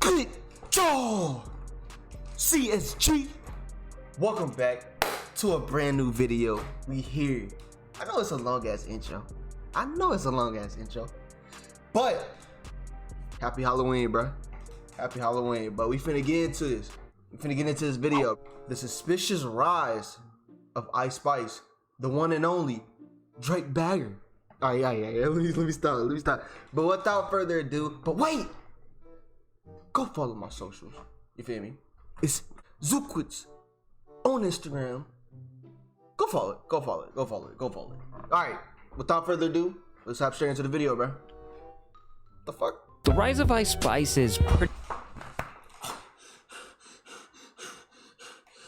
Good job, CSG. Welcome back to a brand new video. We here. I know it's a long ass intro. But happy Halloween, bro. Happy Halloween. But we finna get into this. Video. The suspicious rise of Ice Spice, the one and only Drake Bagger. All right, yeah. Let me stop. But without further ado, but wait. Go follow my socials. You feel me? It's Zookwitz on Instagram. Go follow it. All right. Without further ado, let's hop straight into the video, bro. The fuck? The rise of Ice Spice is pretty.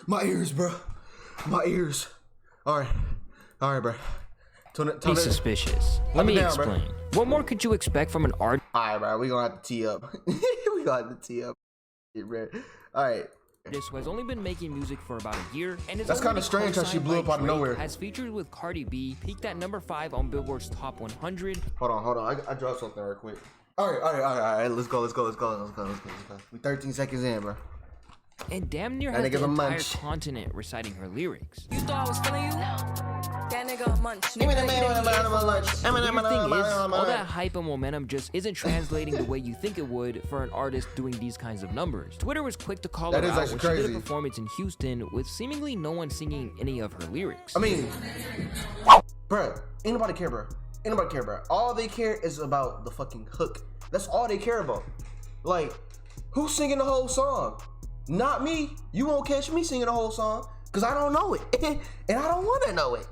My ears, bro. My ears. All right, bro. Tone Suspicious. Let me explain. Bro. What more could you expect from an artist? All right, bro. We gonna have to tee up. All right. Who has only been making music for about a year, and that's kind of strange how she blew up out of nowhere. Has featured with Cardi B, peaked at number 5 on Billboard's Top 100. Hold on. I dropped something real quick. All right. Let's go. We 13 seconds in, bro. And damn near had the entire continent reciting her lyrics. You thought I was feeling you? That nigga munch. The thing is, all that hype and momentum just isn't translating the way you think it would for an artist doing these kinds of numbers. Twitter was quick to call her out when she did a performance in Houston with seemingly no one singing any of her lyrics. I mean, bro, ain't nobody care, bro. All they care is about the fucking hook. That's all they care about. Like, who's singing the whole song? Not me. You won't catch me singing the whole song because I don't know it. And I don't want to know it.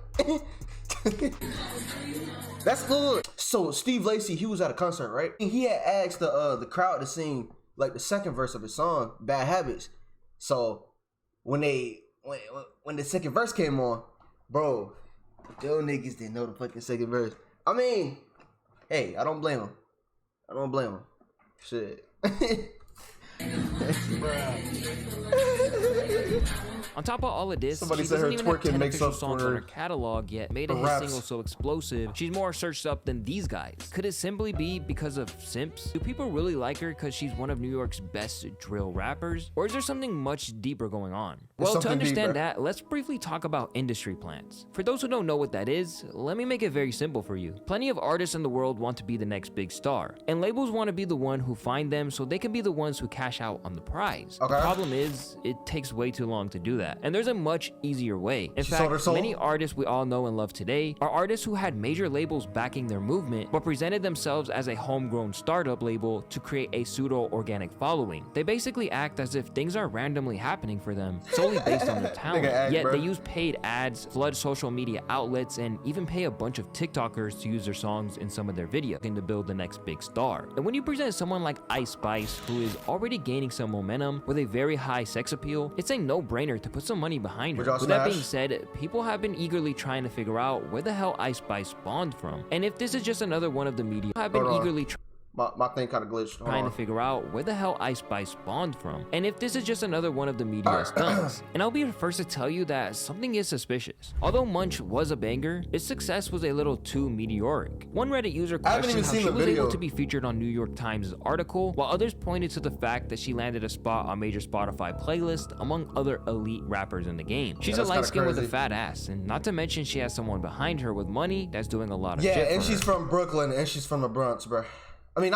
That's good. So Steve Lacy, he was at a concert, right? He had asked the crowd to sing like the second verse of his song, Bad Habits. So when the second verse came on, bro, those niggas didn't know the fucking second verse. I mean, hey, I don't blame him. Shit. On top of all of this, somebody she said her doesn't even have 10 official songs on her catalog yet, made a hit single so explosive, she's more searched up than these guys. Could it simply be because of simps? Do people really like her because she's one of New York's best drill rappers? Or is there something much deeper going on? Well, to understand that, let's briefly talk about industry plants. For those who don't know what that is, let me make it very simple for you. Plenty of artists in the world want to be the next big star, and labels want to be the one who find them so they can be the ones who cash out on the prize. The problem is, it takes way too long to do that. And there's a much easier way. In fact, many artists we all know and love today are artists who had major labels backing their movement, but presented themselves as a homegrown startup label to create a pseudo-organic following. They basically act as if things are randomly happening for them, solely based on their talent. Yet they use paid ads, flood social media outlets, and even pay a bunch of TikTokers to use their songs in some of their videos to build the next big star. And when you present someone like Ice Spice, who is already gaining some momentum with a very high sex appeal, it's a no-brainer to put some money behind her. With that being said, people have been eagerly trying to figure out where the hell Ice Spice spawned from. And if this is just another one of the media, have been eagerly my thing kind of glitched. Trying to figure out where the hell Ice Spice spawned from, and if this is just another one of the media stunts. And I'll be the first to tell you that something is suspicious. Although Munch was a banger, its success was a little too meteoric. One Reddit user questioned how she was able to be featured on New York Times' article, while others pointed to the fact that she landed a spot on major Spotify playlists among other elite rappers in the game. She's a light skin with a fat ass, and not to mention she has someone behind her with money that's doing a lot of shit. Yeah, and she's from Brooklyn, and she's from the Bronx, bro. I mean,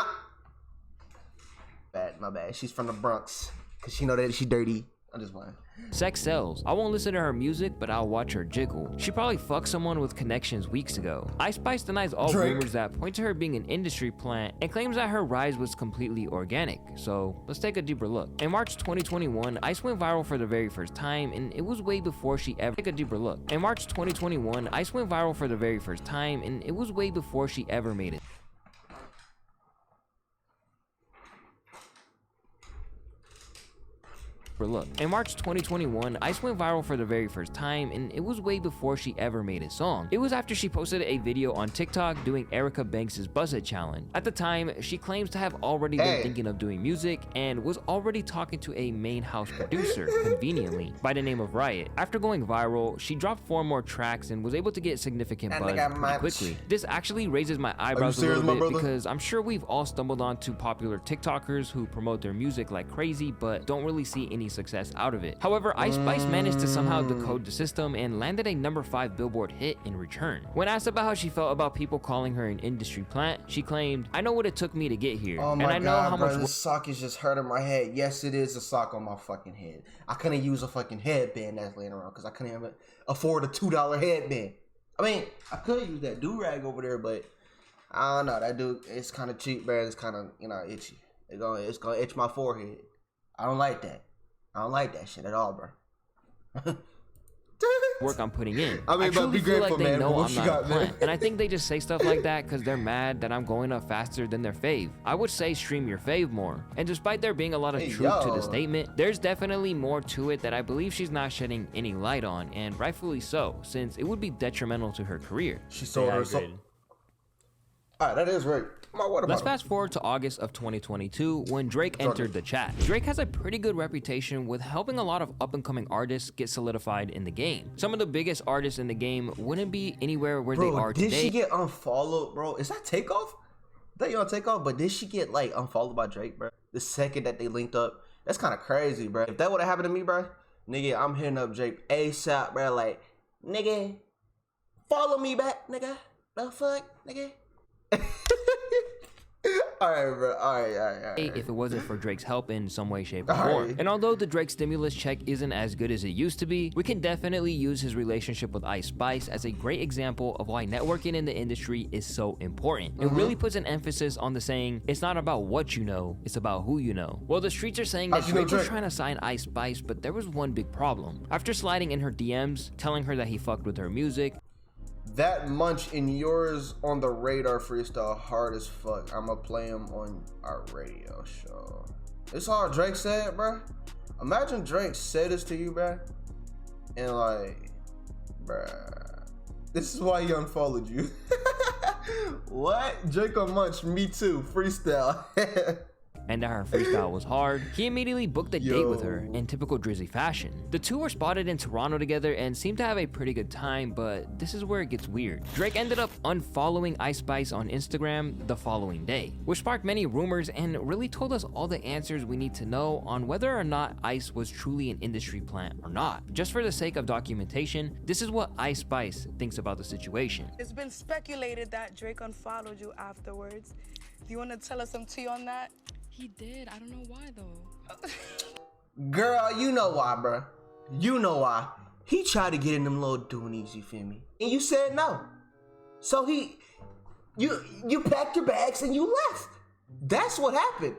my bad. She's from the Bronx, cause she know that she dirty. I'm just playing. Sex sells. I won't listen to her music, but I'll watch her jiggle. She probably fucked someone with connections weeks ago. Ice Spice denies all rumors that point to her being an industry plant and claims that her rise was completely organic. So let's take a deeper look. In March 2021, Ice went viral for the very first time, and it was way before she ever made it. look. In March 2021, Ice went viral for the very first time, and it was way before she ever made a song. It was after she posted a video on TikTok doing Erica Banks' Buzz It challenge. At the time, she claims to have already been thinking of doing music and was already talking to a main house producer, conveniently, by the name of Riot. After going viral, she dropped 4 more tracks and was able to get significant buzz pretty quickly. This actually raises my eyebrows a little bit because I'm sure we've all stumbled onto popular TikTokers who promote their music like crazy but don't really see any success out of it. However, Ice Spice managed to somehow decode the system and landed a number 5 Billboard hit in return. When asked about how she felt about people calling her an industry plant, she claimed, "I know what it took me to get here, oh and I know how much this sock is just hurting my head." Yes, it is a sock on my fucking head. I couldn't use a fucking headband that's laying around because I couldn't even afford a $2 headband. I mean, I could use that do-rag over there, but I don't know. That dude, it's kind of cheap, bro. It's kind of, itchy. It's gonna itch my forehead. I don't like that. I don't like that shit at all, bro. Work I'm putting in. I mean, but be feel grateful, like they man. know What I'm you not got, a man? plant. And I think they just say stuff like that because they're mad that I'm going up faster than their fave. I would say stream your fave more. And despite there being a lot of truth to the statement, there's definitely more to it that I believe she's not shedding any light on, and rightfully so, since it would be detrimental to her career. She sold her soul. Alright, that is right. Let's fast forward to August of 2022 when Drake entered the chat. Drake has a pretty good reputation with helping a lot of up-and-coming artists get solidified in the game. Some of the biggest artists in the game wouldn't be anywhere where they are today. Did she get unfollowed, bro? Is that Takeoff? That you on Takeoff? But did she get like unfollowed by Drake, bro? The second that they linked up, that's kind of crazy, bro. If that would have happened to me, bro, nigga, I'm hitting up Drake ASAP, bro. Like, nigga, follow me back, nigga. The fuck, nigga. Alright, bro. Alright. If it wasn't for Drake's help in some way, shape, or form. And although the Drake stimulus check isn't as good as it used to be, we can definitely use his relationship with Ice Spice as a great example of why networking in the industry is so important. It really puts an emphasis on the saying, it's not about what you know, it's about who you know. Well, the streets are saying that Drake was trying to sign Ice Spice, but there was one big problem. After sliding in her DMs, telling her that he fucked with her music, that Munch in yours on the radar freestyle hard as fuck. I'ma play him on our radio show. It's all Drake said, bro. Imagine Drake said this to you, bro. And like, bruh, this is why he unfollowed you. What? Drake on Munch, me too, freestyle. and that her freestyle was hard, he immediately booked a date with her in typical Drizzy fashion. The two were spotted in Toronto together and seemed to have a pretty good time, but this is where it gets weird. Drake ended up unfollowing Ice Spice on Instagram the following day, which sparked many rumors and really told us all the answers we need to know on whether or not Ice was truly an industry plant or not. Just for the sake of documentation, this is what Ice Spice thinks about the situation. It's been speculated that Drake unfollowed you afterwards. Do you want to tell us some tea on that? He did. I don't know why though. Girl, you know why, bro. You know why. He tried to get in them little doonies, you feel me? And you said no. So you packed your bags and you left. That's what happened.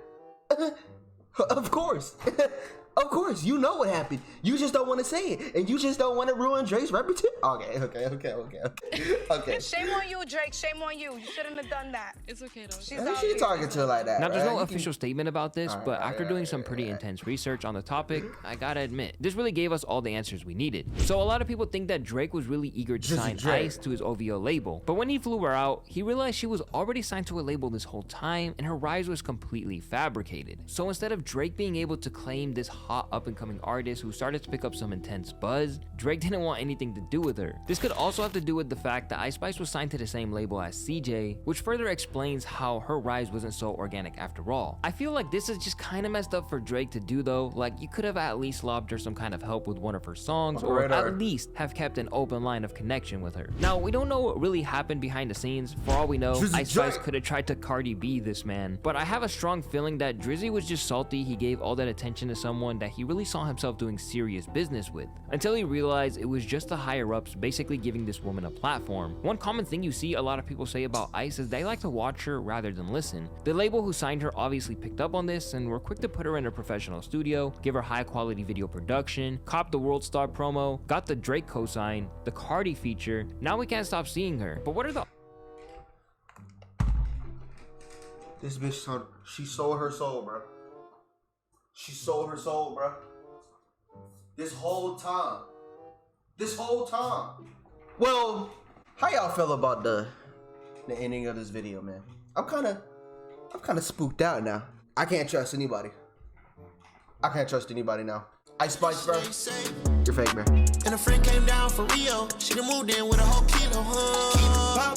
Of course. Of course, you know what happened. You just don't want to say it, and you just don't want to ruin Drake's reputation. Okay. Shame on you, Drake. Shame on you. You shouldn't have done that. It's okay though. She's talking to her like that. Now, there's right? no official statement about this, but after doing some pretty intense research on the topic, I gotta admit, this really gave us all the answers we needed. So a lot of people think that Drake was really eager to sign Ice to his OVO label, but when he flew her out, he realized she was already signed to a label this whole time, and her rise was completely fabricated. So instead of Drake being able to claim this hot up-and-coming artist who started to pick up some intense buzz, Drake didn't want anything to do with her. This could also have to do with the fact that Ice Spice was signed to the same label as CJ, which further explains how her rise wasn't so organic after all. I feel like this is just kind of messed up for Drake to do though. Like, you could have at least lobbed her some kind of help with one of her songs, or at least have kept an open line of connection with her. Now, we don't know what really happened behind the scenes. For all we know, Ice Spice could have tried to Cardi B this man, but I have a strong feeling that Drizzy was just salty he gave all that attention to someone that he really saw himself doing serious business with, until he realized it was just the higher ups basically giving this woman a platform. One common thing you see a lot of people say about Ice is they like to watch her rather than listen. The label who signed her obviously picked up on this and were quick to put her in a professional studio, give her high quality video production, cop the World Star promo, got the Drake cosign, the Cardi feature. Now we can't stop seeing her. But what are the This bitch, she sold her soul, bro. She sold her soul, bro. This whole time. This whole time. Well, how y'all feel about the ending of this video, man? I'm kind of spooked out now. I can't trust anybody. I can't trust anybody now. Ice Spice, bro. You're fake, bro. And a friend came down for Rio. She done moved in with a whole kilo, huh?